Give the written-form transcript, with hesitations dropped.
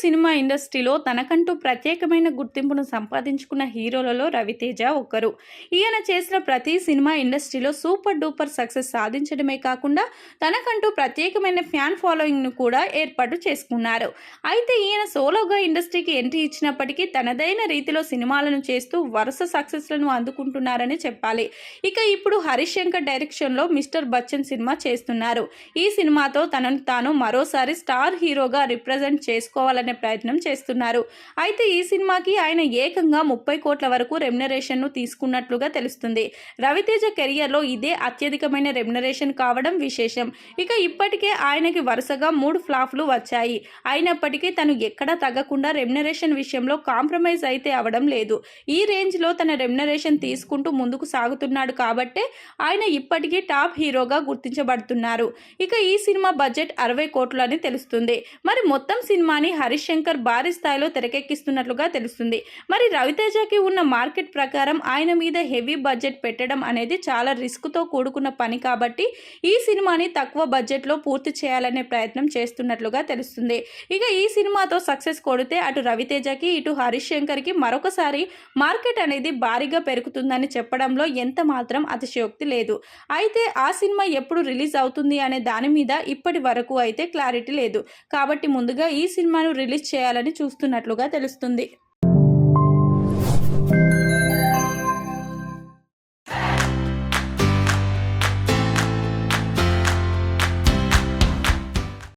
Cinema ఇండస్ట్రీలో తనకంటూ ప్రత్యేకమైన గుర్తింపును సంపాదించుకున్న హీరోలలో రవితేజ ఒకరు. ఈయన చేసిన ప్రతి సినిమా ఇండస్ట్రీలో సూపర్ డూపర్ సక్సెస్ సాధించడమే కాకుండా తనకంటూ ప్రత్యేకమైన ఫ్యాన్ ఫాలోయింగ్ను కూడా ఏర్పాటు చేసుకున్నారు. అయితే ఈయన సోలోగా ఇండస్ట్రీకి ఎంట్రీ ఇచ్చినప్పటికీ తనదైన రీతిలో సినిమాలను చేస్తూ వరుస సక్సెస్లను అందుకుంటున్నారని చెప్పాలి. ఇక ఇప్పుడు హరీష్ శంకర్ డైరెక్షన్లో మిస్టర్ బచ్చన్ సినిమా చేస్తున్నారు. ఈ సినిమాతో తనను తాను మరోసారి స్టార్ హీరోగా రిప్రజెంట్ చేసుకోవాలనే ప్రయత్నం చేస్తున్నారు. అయితే ఈ సినిమాకి ఆయన ఏకంగా 30 కోట్ల వరకు రెమ్యునరేషన్ను తీసుకున్నట్లుగా తెలుస్తుంది. రవితేజ కెరియర్లో ఇదే అత్యధికమైన రెమ్యునరేషన్ కావడం విశేషం. ఇక ఇప్పటికే ఆయనకి వరుసగా 3 ఫ్లాప్లు వచ్చాయి. అయినప్పటికీ తను ఎక్కడా తగ్గకుండా రెమ్యునరేషన్ విషయంలో కాంప్రమైజ్ అయితే అవడం లేదు. ఈ రేంజ్లో తన రెమ్యునరేషన్ తీసుకుంటూ ముందుకు సాగుతున్నాడు కాబట్టే ఆయన ఇప్పటికీ టాప్ హీరోగా గుర్తించబడుతున్నారు. ఇక ఈ సినిమా బడ్జెట్ 60 కోట్లు అని తెలుస్తుంది. మరి మొత్తం సినిమాని హరీష్ శంకర్ భారీ స్థాయిలో తెరకెక్కిస్తున్నట్లుగా తెలుస్తుంది. మరి రవితేజకి ఉన్న మార్కెట్ ప్రకారం ఆయన మీద హెవీ బడ్జెట్ పెట్టడం అనేది చాలా రిస్క్తో కూడుకున్న పని కాబట్టి ఈ సినిమాని తక్కువ బడ్జెట్లో పూర్తి చేయాలనే ప్రయత్నం చేస్తున్నట్లుగా తెలుస్తుంది. ఇక ఈ సినిమాతో సక్సెస్ కొడితే అటు రవితేజకి ఇటు హరీష్ శంకర్కి మరొకసారి మార్కెట్ అనేది భారీగా పెరుగుతుందని చెప్పడంలో ఎంత మాత్రం అతిశయోక్తి లేదు. అయితే ఆ సినిమా ఎప్పుడు రిలీజ్ అవుతుంది అనే దాని మీద ఇప్పటి వరకు అయితే క్లారిటీ లేదు. కాబట్టి ముందుగా ఈ సినిమాను రిలీజ్ చేయాలని చూస్తున్నట్లుగా తెలుస్తుంది.